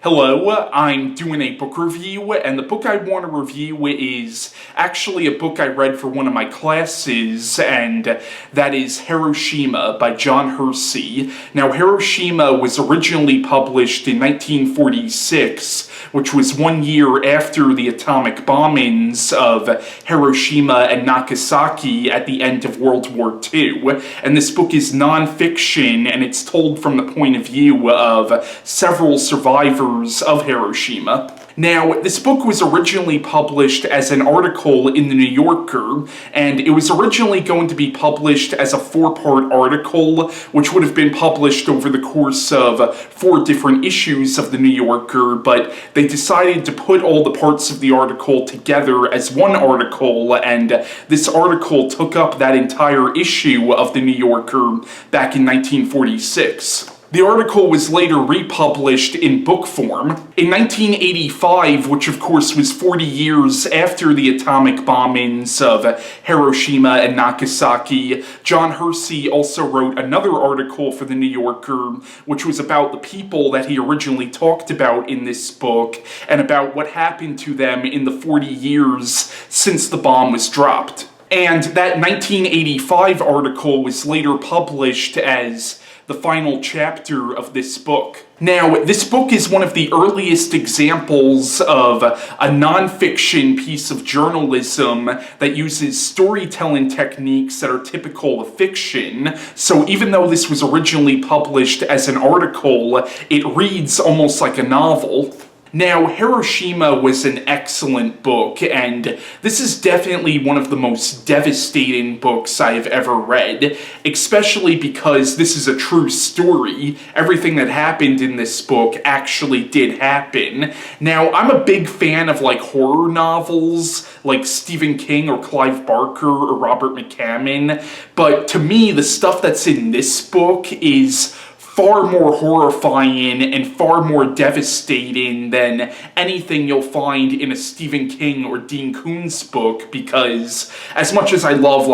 Hello, I'm doing a book review, and the book I want to review is actually a book I read for one of my classes, and that is Hiroshima by John Hersey. Now, Hiroshima was originally published in 1946, which was 1 year after the atomic bombings of Hiroshima and Nagasaki at the end of World War II. And this book is non-fiction, and it's told from the point of view of several survivors of Hiroshima. Now, this book was originally published as an article in the New Yorker, and it was originally going to be published as a 4-part article, which would have been published over the course of 4 different issues of the New Yorker, but they decided to put all the parts of the article together as one article, and this article took up that entire issue of the New Yorker back in 1946. The article was later republished in book form. In 1985, which of course was 40 years after the atomic bombings of Hiroshima and Nagasaki, John Hersey also wrote another article for the New Yorker, which was about the people that he originally talked about in this book, and about what happened to them in the 40 years since the bomb was dropped. And that 1985 article was later published as the final chapter of this book. Now, this book is one of the earliest examples of a non-fiction piece of journalism that uses storytelling techniques that are typical of fiction. So even though this was originally published as an article, it reads almost like a novel. Now, Hiroshima was an excellent book, and this is definitely one of the most devastating books I have ever read, especially because this is a true story. Everything that happened in this book actually did happen. Now, I'm a big fan of, horror novels, like Stephen King or Clive Barker or Robert McCammon, but to me, the stuff that's in this book is far more horrifying and far more devastating than anything you'll find in a Stephen King or Dean Koontz book, because as much as I love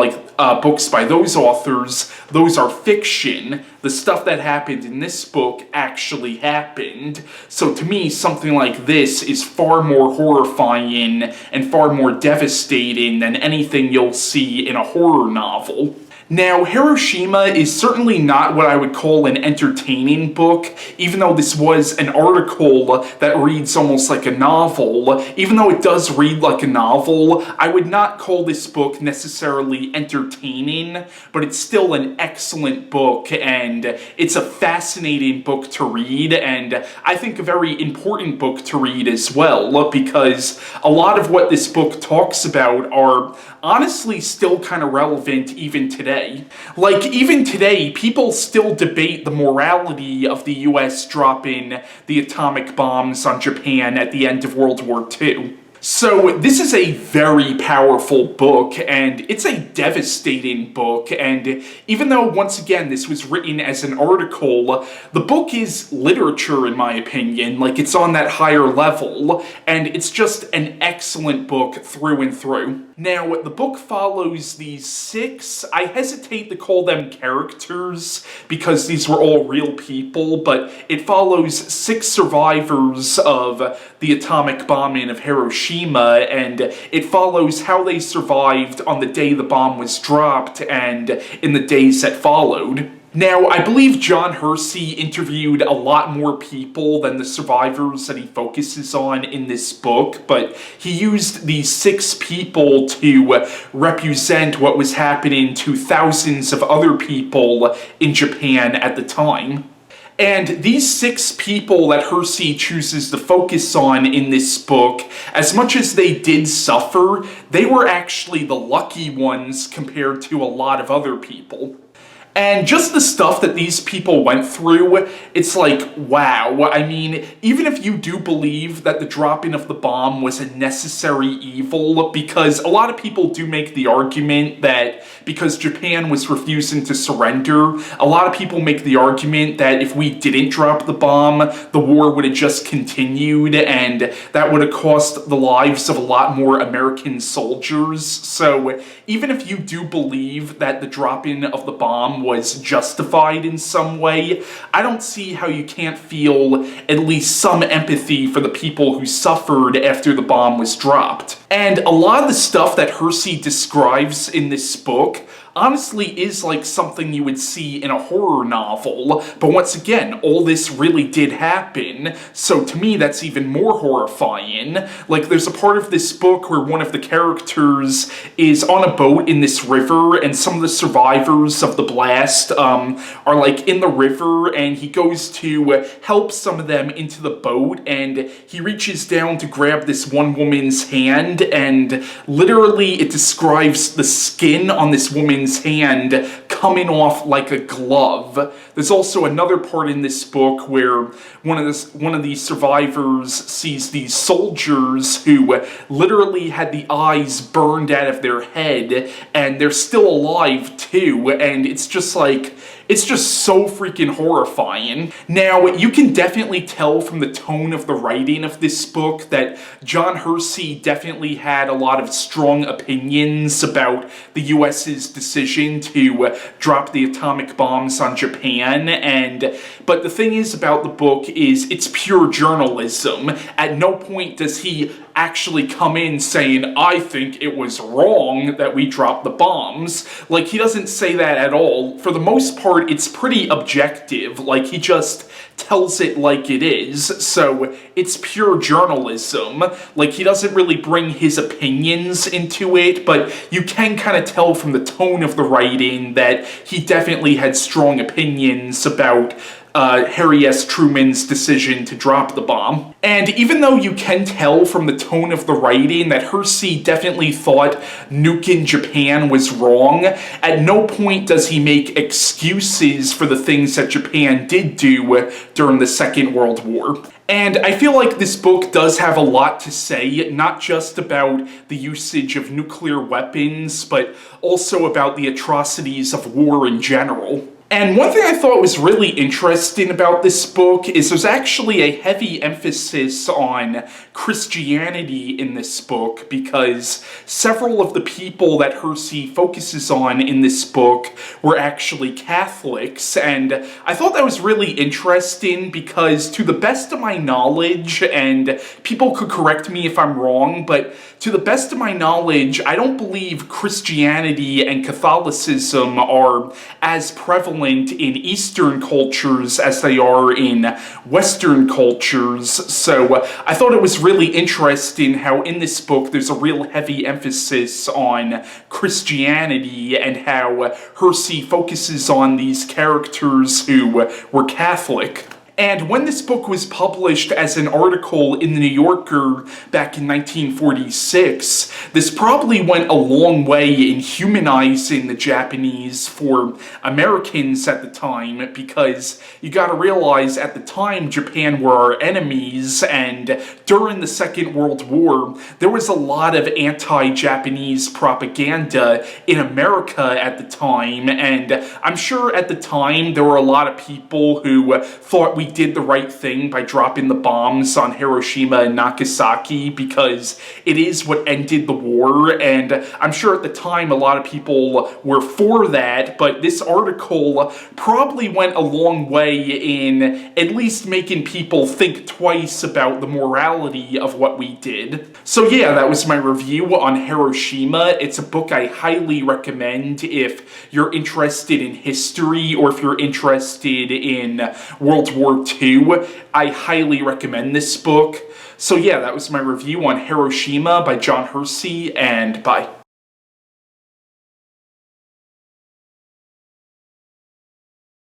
books by those authors, those are fiction. The stuff that happened in this book actually happened. So to me, something like this is far more horrifying and far more devastating than anything you'll see in a horror novel. Now, Hiroshima is certainly not what I would call an entertaining book, even though this was an article that reads almost like a novel. Even though it does read like a novel, I would not call this book necessarily entertaining, but it's still an excellent book, and it's a fascinating book to read, and I think a very important book to read as well, because a lot of what this book talks about are honestly still kind of relevant even today. Even today, people still debate the morality of the US dropping the atomic bombs on Japan at the end of World War II. So this is a very powerful book, and it's a devastating book, and even though, once again, this was written as an article, the book is literature in my opinion. It's on that higher level, and it's just an excellent book through and through. Now, the book follows these 6, I hesitate to call them characters, because these were all real people, but it follows 6 survivors of the atomic bombing of Hiroshima, and it follows how they survived on the day the bomb was dropped and in the days that followed. Now, I believe John Hersey interviewed a lot more people than the survivors that he focuses on in this book, but he used these 6 people to represent what was happening to thousands of other people in Japan at the time. And these 6 people that Hersey chooses to focus on in this book, as much as they did suffer, they were actually the lucky ones compared to a lot of other people. And just the stuff that these people went through, it's wow. I mean, even if you do believe that the dropping of the bomb was a necessary evil, because a lot of people do make the argument that because Japan was refusing to surrender, a lot of people make the argument that if we didn't drop the bomb, the war would have just continued, and that would have cost the lives of a lot more American soldiers. So even if you do believe that the dropping of the bomb was justified in some way, I don't see how you can't feel at least some empathy for the people who suffered after the bomb was dropped. And a lot of the stuff that Hersey describes in this book honestly is like something you would see in a horror novel, but once again, all this really did happen, so to me that's even more horrifying. Like, there's a part of this book where one of the characters is on a boat in this river, and some of the survivors of the blast are like in the river, and he goes to help some of them into the boat, and he reaches down to grab this one woman's hand, and literally it describes the skin on this woman's hand coming off like a glove. There's also another part in this book where one of these survivors sees these soldiers who literally had the eyes burned out of their head, and they're still alive too, and it's just so freaking horrifying. Now, you can definitely tell from the tone of the writing of this book that John Hersey definitely had a lot of strong opinions about the US's decision to drop the atomic bombs on Japan, but the thing is about the book is it's pure journalism. At no point does he actually come in saying, I think it was wrong that we dropped the bombs. Like, he doesn't say that at all. For the most part, it's pretty objective. Like, he just tells it like it is, so it's pure journalism. Like, he doesn't really bring his opinions into it, but you can kind of tell from the tone of the writing that he definitely had strong opinions about Harry S. Truman's decision to drop the bomb. And even though you can tell from the tone of the writing that Hersey definitely thought nuking Japan was wrong, at no point does he make excuses for the things that Japan did do during the Second World War. And I feel like this book does have a lot to say, not just about the usage of nuclear weapons, but also about the atrocities of war in general. And one thing I thought was really interesting about this book is there's actually a heavy emphasis on Christianity in this book, because several of the people that Hersey focuses on in this book were actually Catholics, and I thought that was really interesting because, to the best of my knowledge, and people could correct me if I'm wrong, but to the best of my knowledge, I don't believe Christianity and Catholicism are as prevalent in Eastern cultures as they are in Western cultures, so I thought it was really interesting how in this book there's a real heavy emphasis on Christianity and how Hersey focuses on these characters who were Catholic. And when this book was published as an article in the New Yorker back in 1946, this probably went a long way in humanizing the Japanese for Americans at the time, because you gotta realize at the time Japan were our enemies, and during the Second World War, there was a lot of anti-Japanese propaganda in America at the time, and I'm sure at the time there were a lot of people who thought we did the right thing by dropping the bombs on Hiroshima and Nagasaki because it is what ended the war, and I'm sure at the time a lot of people were for that, but this article probably went a long way in at least making people think twice about the morality of what we did. So yeah, that was my review on Hiroshima. It's a book I highly recommend if you're interested in history or if you're interested in World War II. I highly recommend this book. So yeah, that was my review on Hiroshima by John Hersey, and bye.